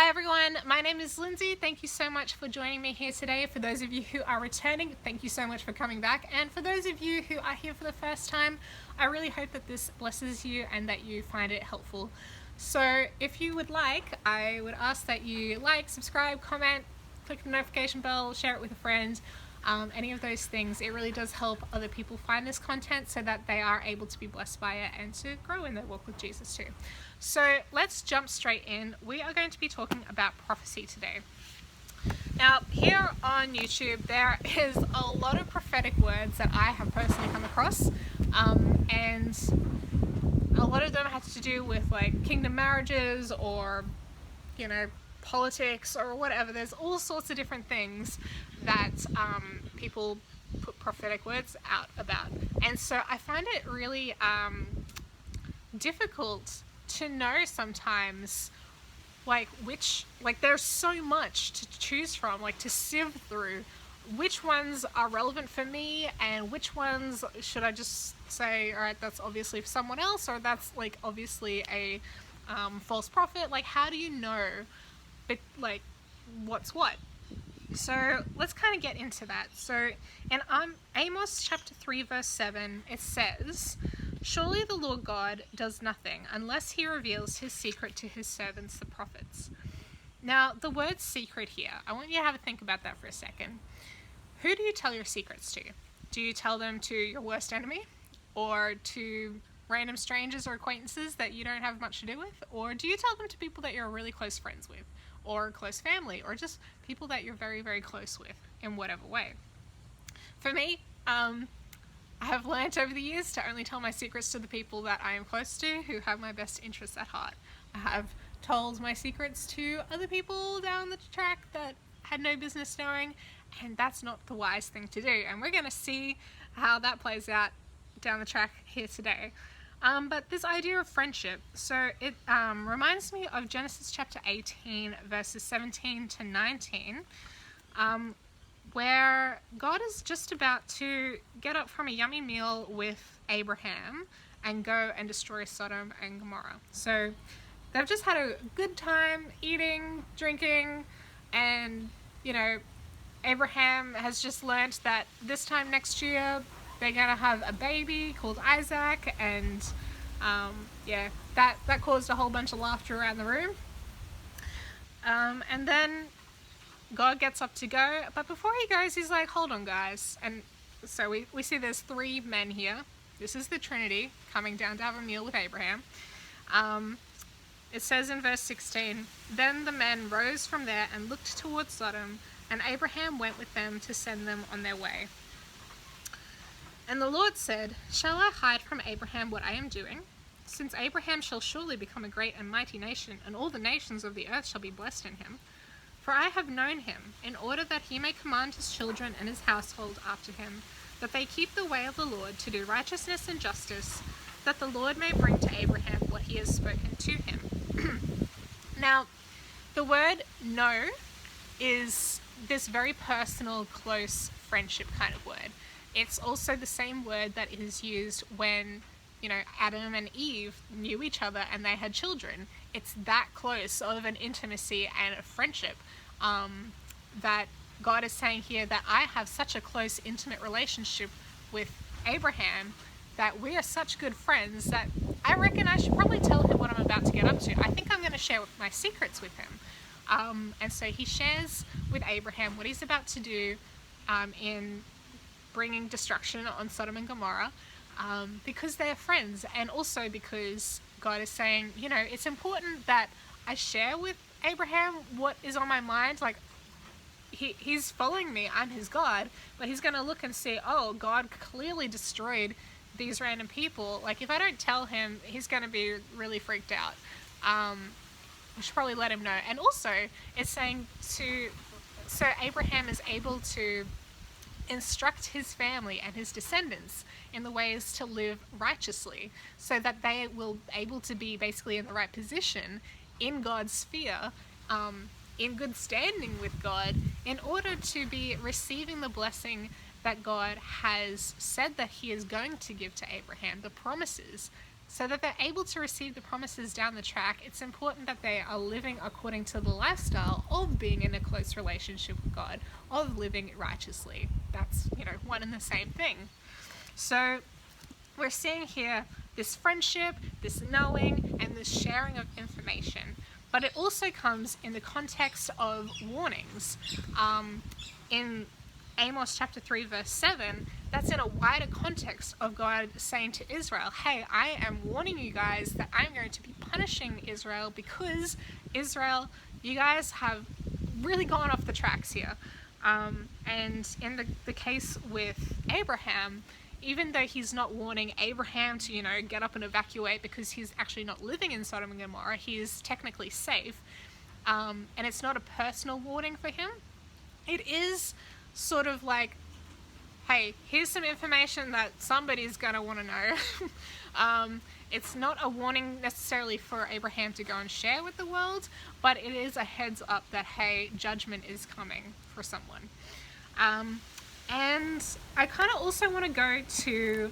Hi everyone, my name is Lindsay. Thank you so much for joining me here today. For those of you who are returning, thank you so much for coming back. And for those of you who are here for the first time, I really hope that this blesses you and that you find it helpful. So if you would like, I would ask that you like, subscribe, comment, click the notification bell, share it with a friend. Any of those things. It really does help other people find this content so that they are able to be blessed by it and to grow in their walk with Jesus too. So let's jump straight in. We are going to be talking about prophecy today. Now, here on YouTube, there is a lot of prophetic words that I have personally come across, and a lot of them have to do with like kingdom marriages or, politics or whatever. There's all sorts of different things that people put prophetic words out about, and so I find it really difficult to know sometimes there's so much to choose from, to sieve through which ones are relevant for me and which ones should I just say, all right, that's obviously for someone else, or that's obviously a false prophet. How do you know what's what? So let's kind of get into that. So in Amos chapter 3 verse 7, it says, "Surely the Lord God does nothing unless he reveals his secret to his servants the prophets." Now the word secret here, I want you to have a think about that for a second. Who do you tell your secrets to? Do you tell them to your worst enemy, or to random strangers or acquaintances that you don't have much to do with? Or do you tell them to people that you're really close friends with, or close family, or just people that you're very, very close with in whatever way? For me, I have learnt over the years to only tell my secrets to the people that I am close to, who have my best interests at heart. I have told my secrets to other people down the track that had no business knowing, and that's not the wise thing to do. And we're going to see how that plays out down the track here today. But this idea of friendship, so it reminds me of Genesis chapter 18 verses 17 to 19, where God is just about to get up from a yummy meal with Abraham and go and destroy Sodom and Gomorrah. So they've just had a good time eating, drinking, and Abraham has just learnt that this time next year they're gonna have a baby called Isaac, and that caused a whole bunch of laughter around the room. And then God gets up to go, but before he goes, he's like, "Hold on, guys." And so we see there's three men here. This is the Trinity coming down to have a meal with Abraham. It says in verse 16, "Then the men rose from there and looked towards Sodom, and Abraham went with them to send them on their way. And the Lord said, 'Shall I hide from Abraham what I am doing? Since Abraham shall surely become a great and mighty nation, and all the nations of the earth shall be blessed in him. For I have known him, in order that he may command his children and his household after him, that they keep the way of the Lord to do righteousness and justice, that the Lord may bring to Abraham what he has spoken to him.'" Now, the word "know" is this very personal, close friendship kind of word. It's also the same word that is used when, Adam and Eve knew each other and they had children. It's that close of an intimacy and a friendship that God is saying here, that I have such a close, intimate relationship with Abraham, that we are such good friends that I reckon I should probably tell him what I'm about to get up to. I think I'm going to share my secrets with him. And so he shares with Abraham what he's about to do in bringing destruction on Sodom and Gomorrah, because they're friends, and also because God is saying, it's important that I share with Abraham what is on my mind. He's following me, I'm his God, but he's going to look and see, oh, God clearly destroyed these random people. If I don't tell him, he's going to be really freaked out. I should probably let him know. And also, it's saying so Abraham is able to instruct his family and his descendants in the ways to live righteously, so that they will be able to be basically in the right position in God's sphere, in good standing with God, in order to be receiving the blessing that God has said that he is going to give to Abraham, the promises. so that they're able to receive the promises down the track, it's important that they are living according to the lifestyle of being in a close relationship with God, of living righteously. That's, one and the same thing. So we're seeing here this friendship, this knowing, and this sharing of information. But it also comes in the context of warnings. In Amos chapter 3 verse 7, that's in a wider context of God saying to Israel, hey, I am warning you guys that I'm going to be punishing Israel because Israel, you guys have really gone off the tracks here. And in the case with Abraham, even though he's not warning Abraham to, get up and evacuate because he's actually not living in Sodom and Gomorrah, he is technically safe. And it's not a personal warning for him. It is sort of like, hey, here's some information that somebody's going to want to know. It's not a warning necessarily for Abraham to go and share with the world, but it is a heads up that, hey, judgment is coming for someone. And I kind of also want to go to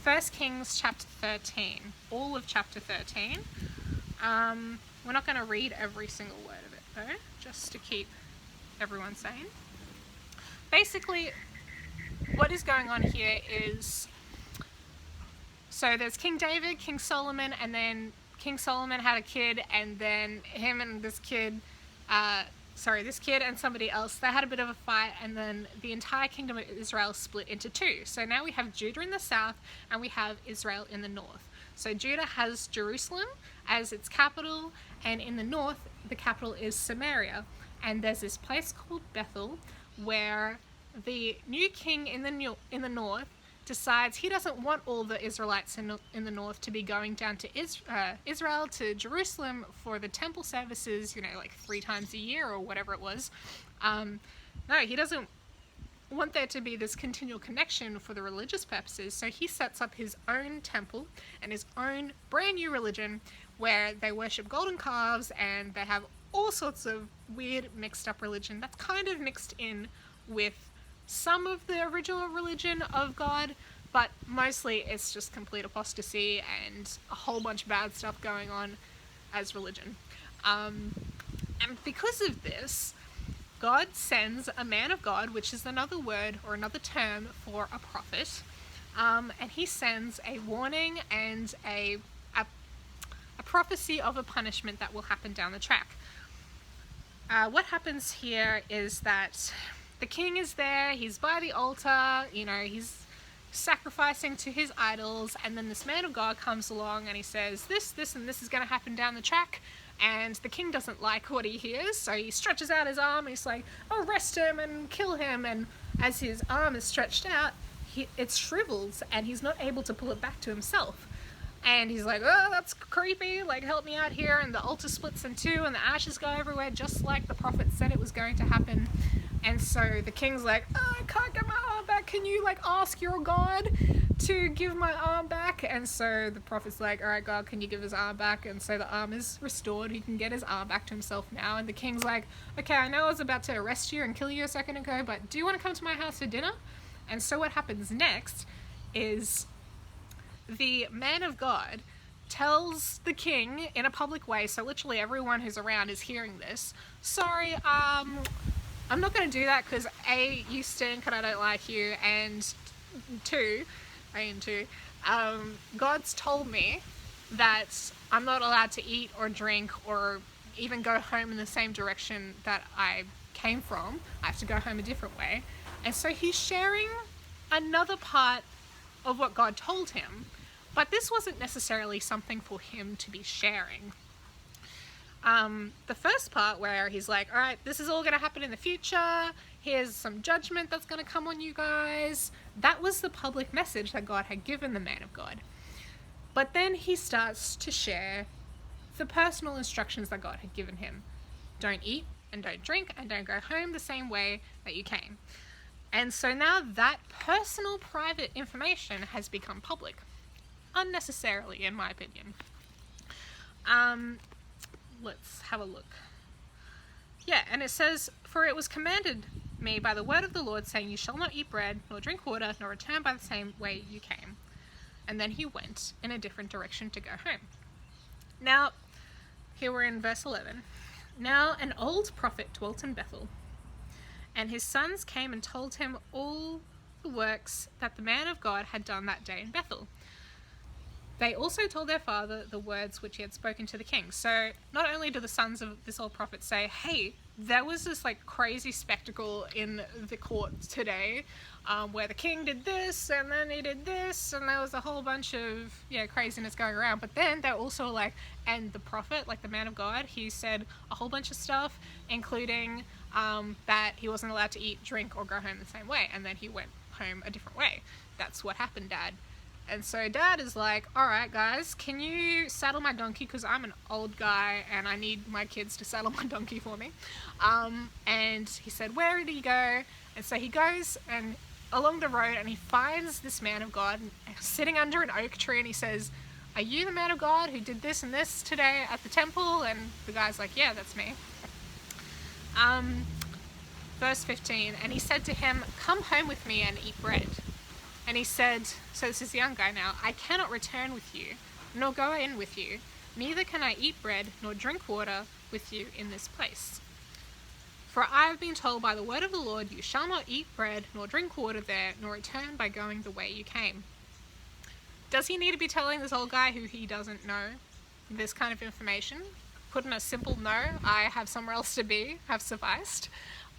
1 Kings chapter 13, all of chapter 13. We're not going to read every single word of it, though, just to keep everyone sane. Basically, what is going on here is, so there's King David, King Solomon, and then King Solomon had a kid, and then him and this kid and somebody else, they had a bit of a fight, and then the entire kingdom of Israel split into two. So now we have Judah in the south, and we have Israel in the north. So Judah has Jerusalem as its capital, and in the north, the capital is Samaria. And there's this place called Bethel, where the new king in the north decides he doesn't want all the Israelites in the north to be going down to Israel, to Jerusalem for the temple services, like 3 times a year or whatever it was. No, he doesn't want there to be this continual connection for the religious purposes, so he sets up his own temple and his own brand new religion where they worship golden calves and they have all sorts of weird mixed up religion that's kind of mixed in with some of the original religion of God, but mostly it's just complete apostasy and a whole bunch of bad stuff going on as religion. And because of this, God sends a man of God, which is another word or another term for a prophet, and he sends a warning and a prophecy of a punishment that will happen down the track. What happens here is that the king is there, he's by the altar, he's sacrificing to his idols, and then this man of God comes along and he says, this, and this is going to happen down the track, and the king doesn't like what he hears, so he stretches out his arm, and he's like, arrest him and kill him, and as his arm is stretched out, it shrivels, and he's not able to pull it back to himself. And he's like, oh, that's creepy, help me out here, and the altar splits in two, and the ashes go everywhere, just like the prophet said it was going to happen. And so the king's like, oh, I can't get my arm back, can you, ask your God to give my arm back? And so the prophet's like, alright, God, can you give his arm back? And so the arm is restored, he can get his arm back to himself now, and the king's like, okay, I know I was about to arrest you and kill you a second ago, but do you want to come to my house for dinner? And so what happens next is the man of God tells the king in a public way, so literally everyone who's around is hearing this, sorry, I'm not going to do that because A, you stink and I don't like you, and two, God's told me that I'm not allowed to eat or drink or even go home in the same direction that I came from. I have to go home a different way. And so he's sharing another part of what God told him, but this wasn't necessarily something for him to be sharing. The first part where he's like, alright, this is all going to happen in the future, here's some judgment that's going to come on you guys, that was the public message that God had given the man of God. But then he starts to share the personal instructions that God had given him. Don't eat and don't drink and don't go home the same way that you came. And so now that personal private information has become public. Unnecessarily, in my opinion. Let's have a look. Yeah, and it says, for it was commanded me by the word of the Lord, saying, you shall not eat bread, nor drink water, nor return by the same way you came. and then he went in a different direction to go home. Now, here we're in verse 11. Now an old prophet dwelt in Bethel, and his sons came and told him all the works that the man of God had done that day in Bethel. They also told their father the words which he had spoken to the king. So not only do the sons of this old prophet say, hey, there was this like crazy spectacle in the court today where the king did this and then he did this and there was a whole bunch of craziness going around. But then they're also like, and the prophet, like the man of God, he said a whole bunch of stuff, including that he wasn't allowed to eat, drink, or go home the same way. And then he went home a different way. That's what happened, Dad. And so Dad is like, all right, guys, can you saddle my donkey? Because I'm an old guy and I need my kids to saddle my donkey for me. And he said, where did he go? And so he goes and along the road and he finds this man of God sitting under an oak tree, and he says, are you the man of God who did this and this today at the temple? And the guy's like, yeah, that's me. Verse 15, and he said to him, come home with me and eat bread. And he said, so this is the young guy now, I cannot return with you, nor go in with you, neither can I eat bread nor drink water with you in this place. For I have been told by the word of the Lord, you shall not eat bread nor drink water there, nor return by going the way you came. Does he need to be telling this old guy who he doesn't know this kind of information? Couldn't a simple no, I have somewhere else to be, have sufficed?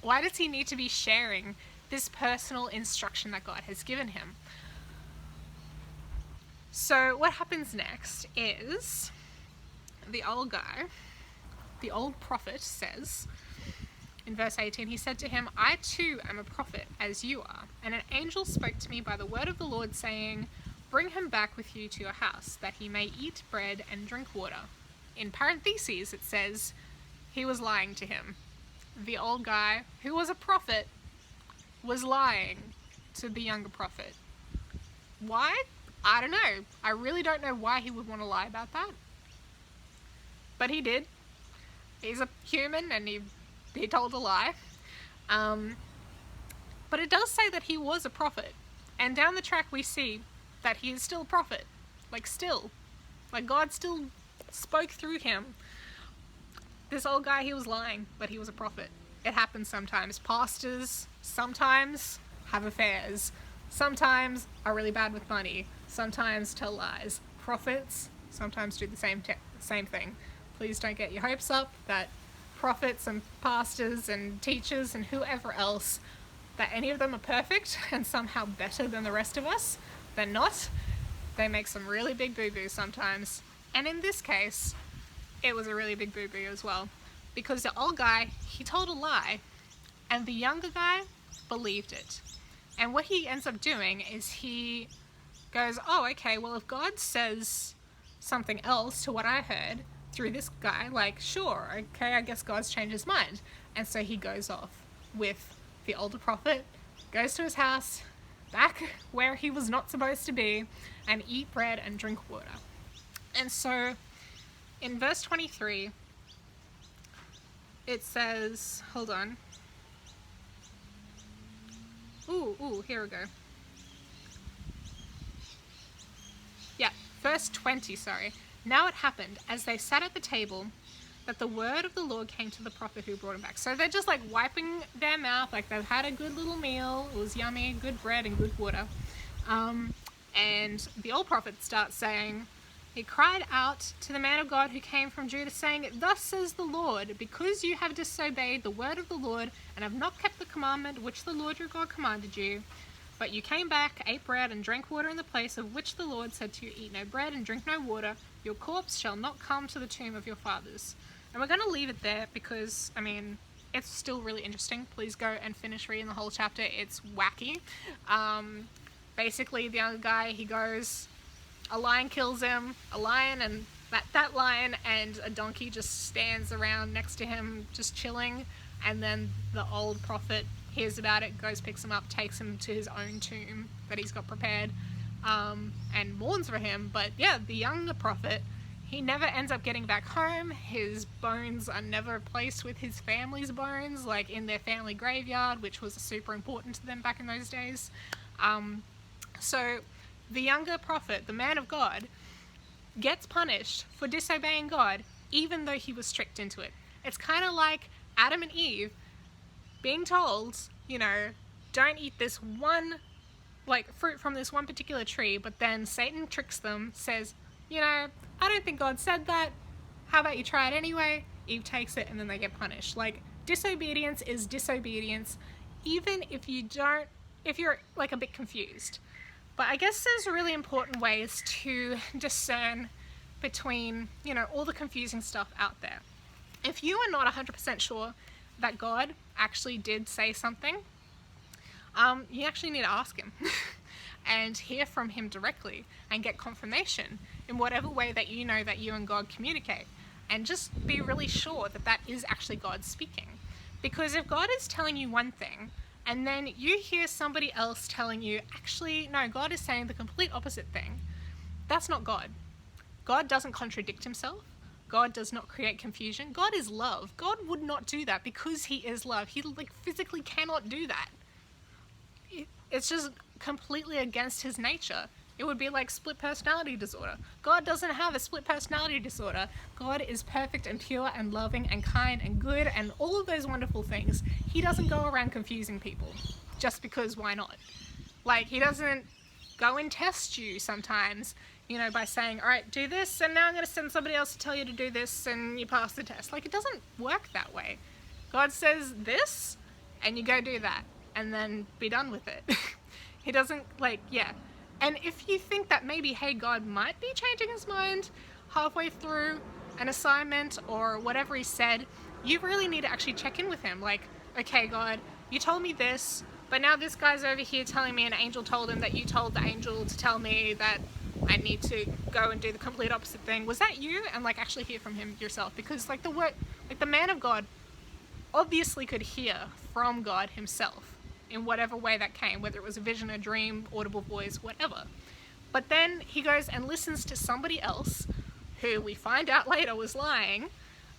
Why does he need to be sharing this personal instruction that God has given him? So what happens next is the old guy, the old prophet says, in verse 18, he said to him, I too am a prophet as you are, and an angel spoke to me by the word of the Lord, saying, bring him back with you to your house, that he may eat bread and drink water. In parentheses it says, he was lying to him. The old guy, who was a prophet, was lying to the younger prophet. Why? I don't know. I really don't know why he would want to lie about that. But he did. He's a human and he told a lie. But it does say that he was a prophet. And down the track we see that he is still a prophet. Like God still spoke through him. This old guy, he was lying, but he was a prophet. It happens sometimes. Pastors sometimes have affairs. Sometimes are really bad with money. Sometimes tell lies. Prophets sometimes do the same thing. Please don't get your hopes up that prophets and pastors and teachers and whoever else, that any of them are perfect and somehow better than the rest of us. They're not. They make some really big boo-boos sometimes. And in this case, it was a really big boo-boo as well. Because the old guy, he told a lie, and the younger guy believed it. And what he ends up doing is he goes, oh, okay, well, if God says something else to what I heard through this guy, like, sure, okay, I guess God's changed his mind. And so he goes off with the older prophet, goes to his house, back where he was not supposed to be, and eat bread and drink water. And so in verse 23, it says, hold on. Here we go. Yeah, verse 20, sorry. Now it happened, as they sat at the table, that the word of the Lord came to the prophet who brought him back. So they're just like wiping their mouth, like they've had a good little meal, it was yummy, good bread and good water. And the old prophet starts saying, he cried out to the man of God who came from Judah, saying, thus says the Lord, because you have disobeyed the word of the Lord, and have not kept the commandment which the Lord your God commanded you, but you came back, ate bread, and drank water in the place of which the Lord said to you, eat no bread and drink no water, your corpse shall not come to the tomb of your fathers. And we're going to leave it there because, I mean, it's still really interesting. Please go and finish reading the whole chapter. It's wacky. Basically, the young guy, he goes, a lion kills him, a lion, and that lion and a donkey just stands around next to him, just chilling, and then the old prophet hears about it, goes, picks him up, takes him to his own tomb that he's got prepared, and mourns for him. But yeah, the younger prophet, he never ends up getting back home. His bones are never placed with his family's bones, like in their family graveyard, which was super important to them back in those days. So the younger prophet, the man of God, gets punished for disobeying God, even though he was tricked into it. It's kind of like Adam and Eve being told, don't eat this one, fruit from this one particular tree, but then Satan tricks them, says, I don't think God said that. How about you try it anyway? Eve takes it, and then they get punished. Disobedience is disobedience, even if you're a bit confused. But I guess there's really important ways to discern between, all the confusing stuff out there. If you are not 100% sure that God actually did say something, you actually need to ask him and hear from him directly and get confirmation in whatever way that you know that you and God communicate. And just be really sure that that is actually God speaking. Because if God is telling you one thing, and then you hear somebody else telling you, actually, no, God is saying the complete opposite thing, that's not God. God doesn't contradict himself. God does not create confusion. God is love. God would not do that because he is love. He physically cannot do that. It's just completely against his nature. It would be like split personality disorder. God doesn't have a split personality disorder. God is perfect and pure and loving and kind and good and all of those wonderful things. He doesn't go around confusing people just because why not? He doesn't go and test you sometimes, by saying, all right, do this, and now I'm going to send somebody else to tell you to do this, and you pass the test. It doesn't work that way. God says this, and you go do that, and then be done with it. He doesn't, And if you think that maybe, hey, God might be changing his mind halfway through an assignment or whatever he said, you really need to actually check in with him. Okay, God, you told me this, but now this guy's over here telling me an angel told him that you told the angel to tell me that I need to go and do the complete opposite thing. Was that you? And actually hear from him yourself. Because the man of God obviously could hear from God himself in whatever way that came, whether it was a vision, a dream, audible voice, whatever. But then he goes and listens to somebody else who we find out later was lying,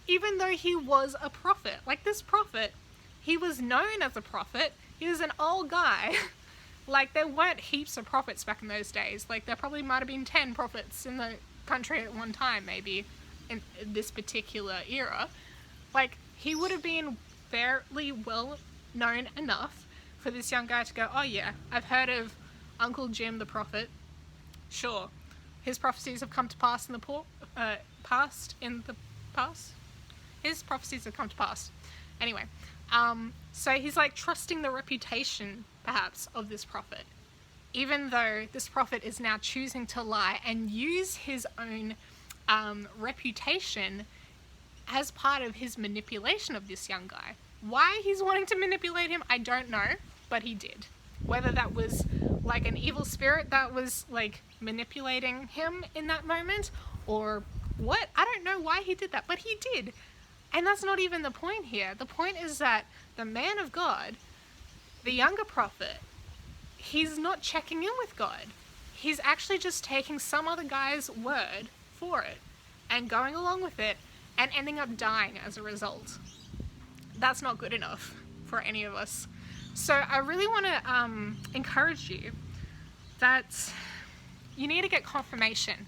even though he was a prophet. This prophet, he was known as a prophet. He was an old guy. There weren't heaps of prophets back in those days. There probably might have been 10 prophets in the country at one time, maybe, in this particular era. He would have been fairly well known enough for this young guy to go, oh yeah, I've heard of Uncle Jim the prophet. Sure, his prophecies have come to pass in the past. His prophecies have come to pass. Anyway, so he's trusting the reputation, perhaps, of this prophet, even though this prophet is now choosing to lie and use his own reputation as part of his manipulation of this young guy. Why he's wanting to manipulate him, I don't know, but he did. Whether that was an evil spirit that was manipulating him in that moment, or what, I don't know why he did that, but he did. And that's not even the point here. The point is that the man of God, the younger prophet, he's not checking in with God. He's actually just taking some other guy's word for it and going along with it and ending up dying as a result. That's not good enough for any of us. So I really want to encourage you that you need to get confirmation.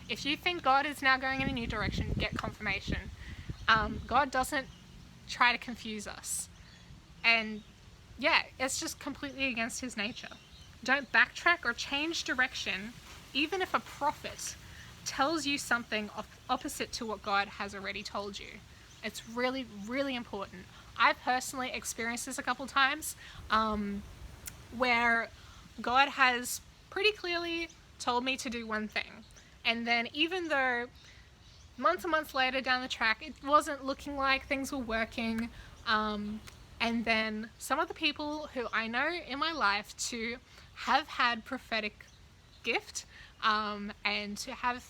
If you think God is now going in a new direction, get confirmation. God doesn't try to confuse us. And yeah, it's just completely against his nature. Don't backtrack or change direction, even if a prophet tells you something opposite to what God has already told you. It's really, really important. I've personally experienced this a couple times, where God has pretty clearly told me to do one thing. And then even though months and months later down the track, it wasn't looking like things were working, and then some of the people who I know in my life to have had prophetic gift, and to have,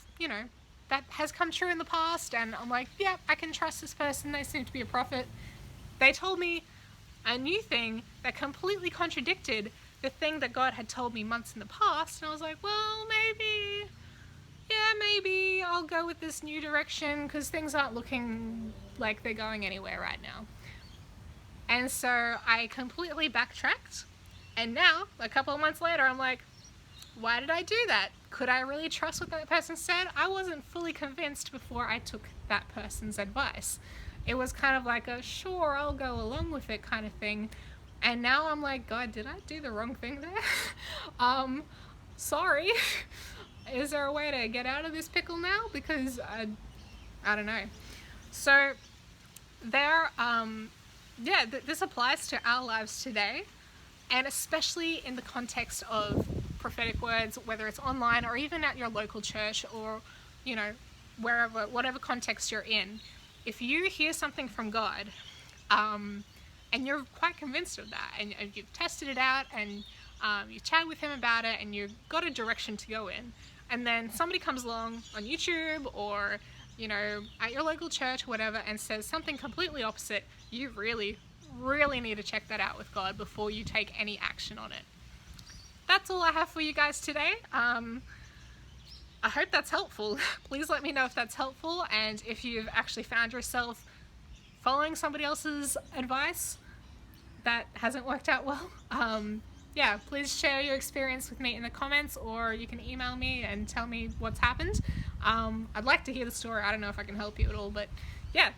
that has come true in the past, and I'm like, yeah, I can trust this person, they seem to be a prophet. They told me a new thing that completely contradicted the thing that God had told me months in the past, and I was like, well, maybe I'll go with this new direction because things aren't looking like they're going anywhere right now. And so I completely backtracked, and now, a couple of months later, I'm like, Why did I do that? Could I really trust what that person said? I wasn't fully convinced before I took that person's advice. It was kind of like a sure, I'll go along with it kind of thing. And now I'm like, God, did I do the wrong thing there? Sorry. Is there a way to get out of this pickle now? Because I don't know. So there, this applies to our lives today, and especially in the context of prophetic words, whether it's online or even at your local church or, you know, wherever, whatever context you're in. If you hear something from God, and you're quite convinced of that, and you've tested it out, and you've chatted with him about it, and you've got a direction to go in, and then somebody comes along on YouTube or, you know, at your local church or whatever, and says something completely opposite, you really, really need to check that out with God before you take any action on it. That's all I have for you guys today. I hope that's helpful. Please let me know if that's helpful, and if you've actually found yourself following somebody else's advice that hasn't worked out well. Yeah, please share your experience with me in the comments, or you can email me and tell me what's happened. I'd like to hear the story. I don't know if I can help you at all, but yeah,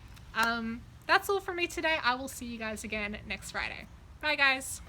that's all for me today. I will see you guys again next Friday. Bye, guys.